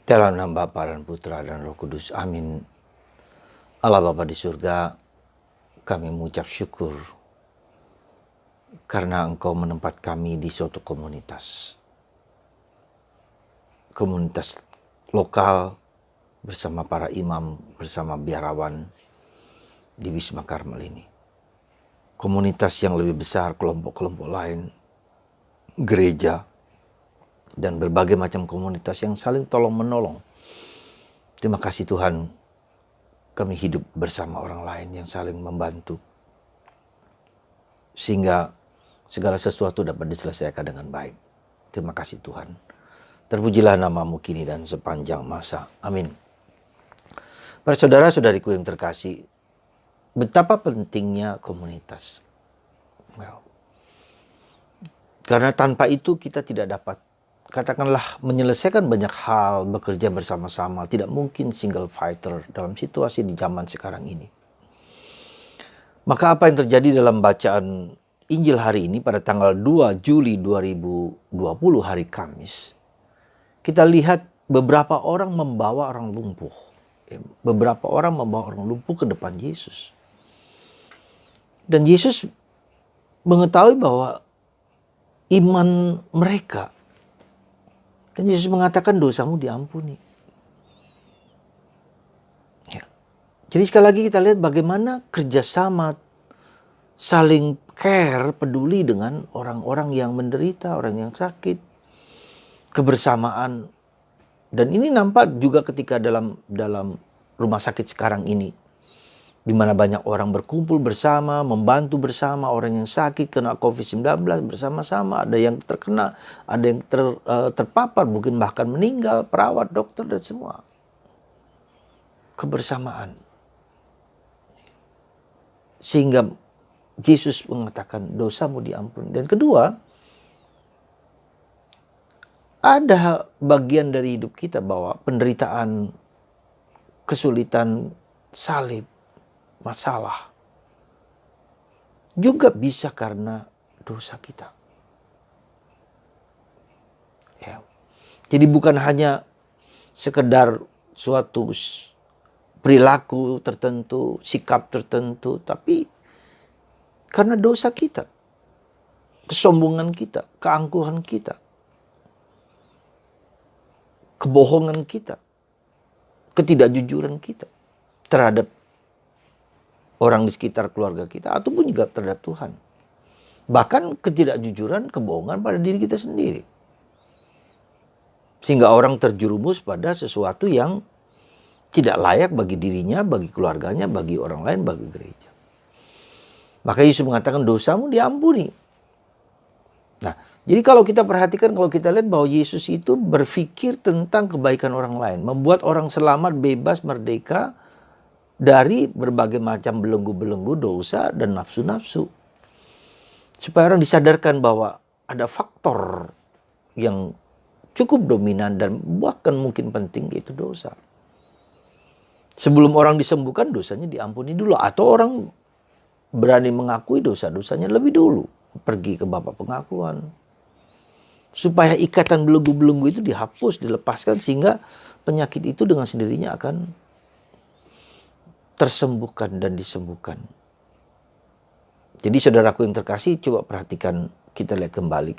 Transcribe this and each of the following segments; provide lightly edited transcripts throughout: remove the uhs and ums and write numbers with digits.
Dalam nama Bapa dan Putra dan Roh Kudus. Amin. Allah Bapa di surga, kami mengucap syukur karena Engkau menempat kami di suatu komunitas. Komunitas lokal bersama para imam, bersama biarawan di Wisma Karmel ini. Komunitas yang lebih besar, kelompok-kelompok lain, gereja, dan berbagai macam komunitas yang saling tolong-menolong. Terima kasih Tuhan, kami hidup bersama orang lain yang saling membantu. Sehingga segala sesuatu dapat diselesaikan dengan baik. Terima kasih Tuhan. Terpujilah namamu kini dan sepanjang masa. Amin. Para saudara-saudariku yang terkasih, betapa pentingnya komunitas. Karena tanpa itu kita tidak dapat, katakanlah, menyelesaikan banyak hal, bekerja bersama-sama. Tidak mungkin single fighter dalam situasi di zaman sekarang ini. Maka apa yang terjadi dalam bacaan Injil hari ini pada tanggal 2 Juli 2020 hari Kamis. Kita lihat beberapa orang membawa orang lumpuh. Beberapa orang membawa orang lumpuh ke depan Yesus. Dan Yesus mengetahui bahwa iman mereka. Dan Yesus mengatakan dosamu diampuni. Ya. Jadi sekali lagi kita lihat bagaimana kerjasama, saling care, peduli dengan orang-orang yang menderita, orang yang sakit, kebersamaan. Dan ini nampak juga ketika dalam rumah sakit sekarang ini, di mana banyak orang berkumpul bersama, membantu bersama orang yang sakit kena COVID-19 bersama-sama. Ada yang terkena, ada yang terpapar, mungkin bahkan meninggal, perawat, dokter, dan semua. Kebersamaan. Sehingga Yesus mengatakan dosamu diampuni. Dan kedua, ada bagian dari hidup kita bahwa penderitaan, kesulitan, salib, masalah juga bisa karena dosa kita. Ya. Jadi bukan hanya sekedar suatu perilaku tertentu, sikap tertentu, tapi karena dosa kita, kesombongan kita, keangkuhan kita, kebohongan kita, ketidakjujuran kita terhadap orang di sekitar keluarga kita, ataupun juga terhadap Tuhan. Bahkan ketidakjujuran, kebohongan pada diri kita sendiri. Sehingga orang terjerumus pada sesuatu yang tidak layak bagi dirinya, bagi keluarganya, bagi orang lain, bagi gereja. Maka Yesus mengatakan dosamu diampuni. Nah, jadi kalau kita perhatikan, kalau kita lihat bahwa Yesus itu berpikir tentang kebaikan orang lain. Membuat orang selamat, bebas, merdeka dari berbagai macam belenggu-belenggu dosa dan nafsu-nafsu. Supaya orang disadarkan bahwa ada faktor yang cukup dominan dan bahkan mungkin penting, yaitu dosa. Sebelum orang disembuhkan, dosanya diampuni dulu. Atau orang berani mengakui dosa-dosanya lebih dulu. Pergi ke Bapa pengakuan. Supaya ikatan belenggu-belenggu itu dihapus, dilepaskan, sehingga penyakit itu dengan sendirinya akan tersembuhkan dan disembuhkan. Jadi saudaraku yang terkasih, coba perhatikan, kita lihat kembali.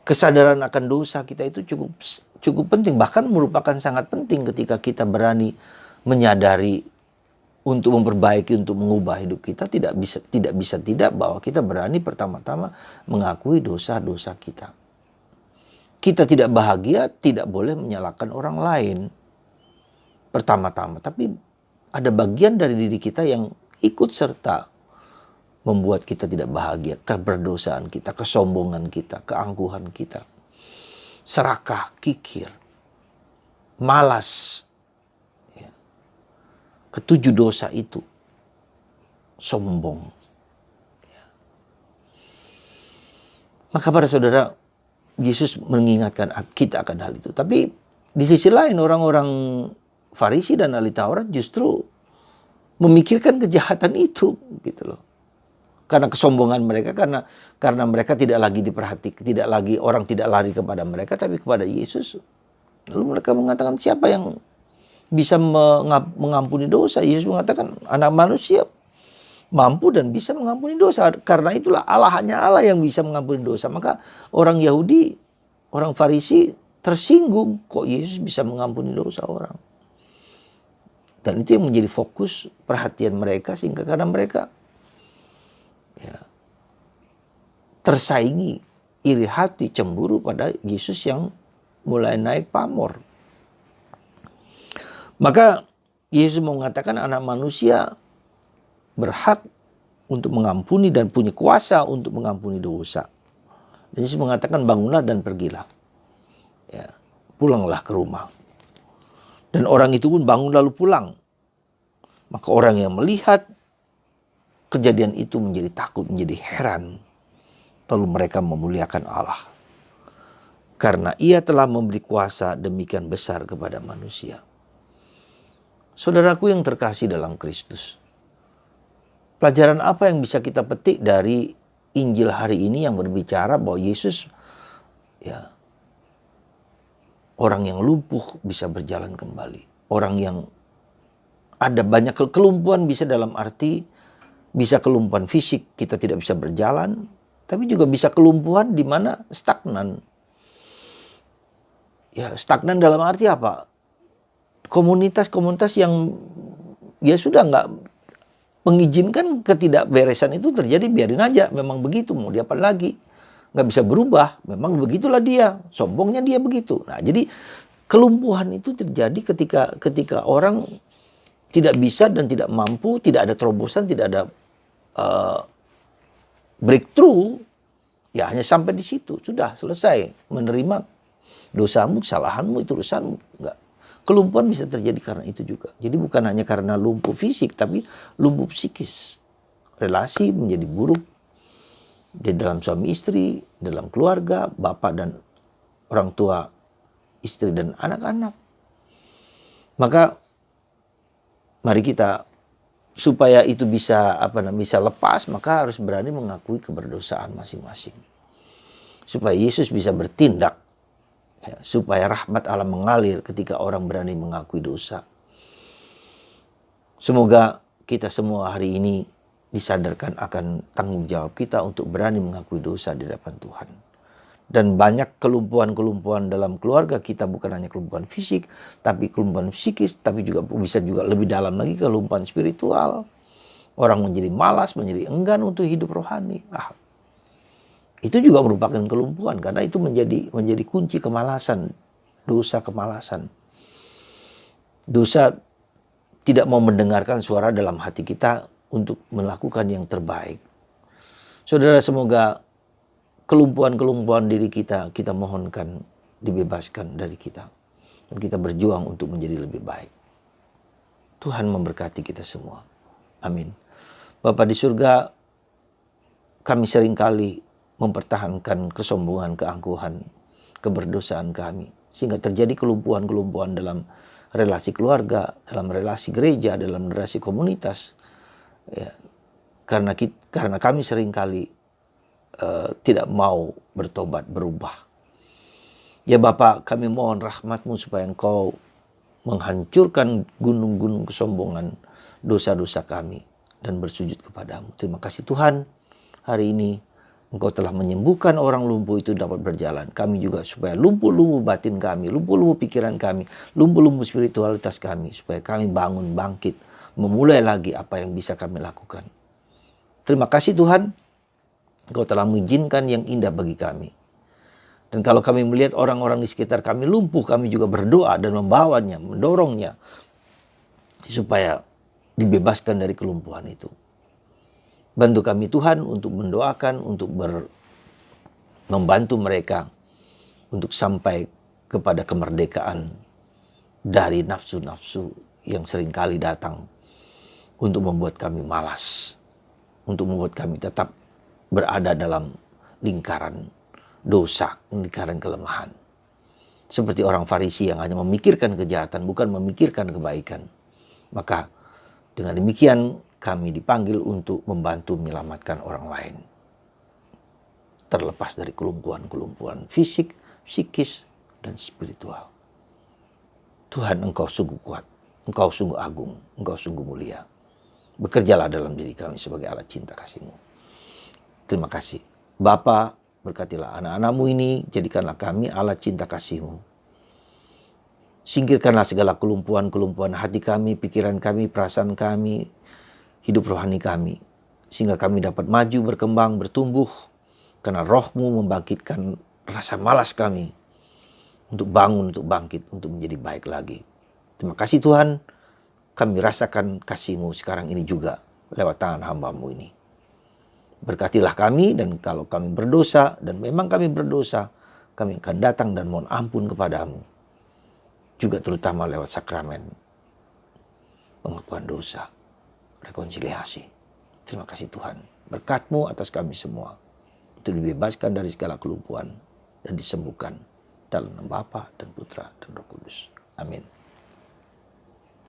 Kesadaran akan dosa kita itu cukup penting, bahkan merupakan sangat penting ketika kita berani menyadari untuk memperbaiki, untuk mengubah hidup kita. Tidak bisa bahwa kita berani pertama-tama mengakui dosa-dosa kita. Kita tidak bahagia, tidak boleh menyalahkan orang lain pertama-tama, tapi ada bagian dari diri kita yang ikut serta membuat kita tidak bahagia. Keberdosaan kita, kesombongan kita, keangkuhan kita, serakah, kikir, malas. Ya. Ketujuh dosa itu, sombong. Ya. Maka para saudara, Yesus mengingatkan kita akan hal itu. Tapi di sisi lain, orang-orang Farisi dan ahli Taurat justru memikirkan kejahatan itu, gitu loh. Karena kesombongan mereka, karena mereka tidak lagi diperhatikan, orang tidak lari kepada mereka, tapi kepada Yesus. Lalu mereka mengatakan, siapa yang bisa mengampuni dosa? Yesus mengatakan, anak manusia mampu dan bisa mengampuni dosa. Karena itulah Allah, hanya Allah yang bisa mengampuni dosa. Maka orang Yahudi, orang Farisi tersinggung, kok Yesus bisa mengampuni dosa orang. Dan itu yang menjadi fokus perhatian mereka, sehingga karena mereka tersaingi, iri hati, cemburu pada Yesus yang mulai naik pamor. Maka Yesus mengatakan anak manusia berhak untuk mengampuni dan punya kuasa untuk mengampuni dosa. Yesus mengatakan, bangunlah dan pergilah. Ya, pulanglah ke rumah. Dan orang itu pun bangun lalu pulang. Maka orang yang melihat kejadian itu menjadi takut, menjadi heran. Lalu mereka memuliakan Allah. Karena ia telah memberi kuasa demikian besar kepada manusia. Saudaraku yang terkasih dalam Kristus, pelajaran apa yang bisa kita petik dari Injil hari ini yang berbicara bahwa Yesus, orang yang lumpuh bisa berjalan kembali. Orang yang ada banyak kelumpuhan, bisa dalam arti bisa kelumpuhan fisik, kita tidak bisa berjalan, tapi juga bisa kelumpuhan di mana stagnan. Ya, stagnan dalam arti apa? Komunitas-komunitas yang ya sudah nggak mengizinkan ketidakberesan itu terjadi, biarin aja, memang begitu, mau diapa lagi, nggak bisa berubah, memang begitulah dia, sombongnya dia begitu. Nah, jadi kelumpuhan itu terjadi ketika orang tidak bisa dan tidak mampu, tidak ada terobosan, tidak ada breakthrough, ya hanya sampai di situ, sudah selesai, menerima dosamu, kesalahanmu, itu urusanmu. Enggak. Kelumpuhan bisa terjadi karena itu juga. Jadi bukan hanya karena lumpuh fisik, tapi lumpuh psikis. Relasi menjadi buruk di dalam suami istri, dalam keluarga, bapak dan orang tua, istri dan anak-anak. Maka mari kita, supaya itu bisa lepas, maka harus berani mengakui keberdosaan masing-masing. Supaya Yesus bisa bertindak. Supaya rahmat Allah mengalir ketika orang berani mengakui dosa. Semoga kita semua hari ini disadarkan akan tanggung jawab kita untuk berani mengakui dosa di hadapan Tuhan. Dan banyak kelumpuhan-kelumpuhan dalam keluarga kita, bukan hanya kelumpuhan fisik, tapi kelumpuhan psikis, tapi juga bisa juga lebih dalam lagi kelumpuhan spiritual. Orang menjadi malas, menjadi enggan untuk hidup rohani. Itu juga merupakan kelumpuhan, karena itu menjadi kunci kemalasan, dosa kemalasan. Dosa tidak mau mendengarkan suara dalam hati kita untuk melakukan yang terbaik. Saudara, semoga kelumpuhan-kelumpuhan diri kita mohonkan dibebaskan dari kita. Dan kita berjuang untuk menjadi lebih baik. Tuhan memberkati kita semua. Amin. Bapa di surga, kami seringkali mempertahankan kesombongan, keangkuhan, keberdosaan kami. Sehingga terjadi kelumpuhan-kelumpuhan dalam relasi keluarga, dalam relasi gereja, dalam relasi komunitas. Ya, karena kami seringkali tidak mau bertobat, berubah. Ya Bapa, kami mohon rahmat-Mu supaya Engkau menghancurkan gunung-gunung kesombongan, dosa-dosa kami, dan bersujud kepadamu. Terima kasih Tuhan, hari ini Engkau telah menyembuhkan orang lumpuh itu dapat berjalan. Kami juga supaya lumpuh-lumpuh batin kami, lumpuh-lumpuh pikiran kami, lumpuh-lumpuh spiritualitas kami, supaya kami bangun, bangkit, memulai lagi apa yang bisa kami lakukan. Terima kasih Tuhan, Engkau telah mengizinkan yang indah bagi kami. Dan kalau kami melihat orang-orang di sekitar kami lumpuh, kami juga berdoa dan membawanya, mendorongnya, supaya dibebaskan dari kelumpuhan itu. Bantu kami Tuhan untuk mendoakan, untuk membantu mereka untuk sampai kepada kemerdekaan dari nafsu-nafsu yang seringkali datang untuk membuat kami malas, untuk membuat kami tetap berada dalam lingkaran dosa, lingkaran kelemahan. Seperti orang Farisi yang hanya memikirkan kejahatan, bukan memikirkan kebaikan. Maka dengan demikian kami dipanggil untuk membantu menyelamatkan orang lain. Terlepas dari kelumpuhan-kelumpuhan fisik, psikis, dan spiritual. Tuhan, Engkau sungguh kuat, Engkau sungguh agung, Engkau sungguh mulia. Bekerjalah dalam diri kami sebagai alat cinta kasih-Mu. Terima kasih. Bapa, berkatilah anak-anak-Mu ini, jadikanlah kami alat cinta kasih-Mu. Singkirkanlah segala kelumpuhan-kelumpuhan hati kami, pikiran kami, perasaan kami, hidup rohani kami. Sehingga kami dapat maju, berkembang, bertumbuh. Karena Roh-Mu membangkitkan rasa malas kami untuk bangun, untuk bangkit, untuk menjadi baik lagi. Terima kasih Tuhan, kami rasakan kasih-Mu sekarang ini juga lewat tangan hamba-Mu ini. Berkatilah kami, dan kalau kami berdosa, dan memang kami berdosa, kami akan datang dan mohon ampun kepadamu. Juga terutama lewat sakramen pengakuan dosa, rekonsiliasi. Terima kasih Tuhan, berkat-Mu atas kami semua, untuk dibebaskan dari segala kelumpuhan dan disembuhkan dalam nama Bapa dan Putra dan Roh Kudus. Amin.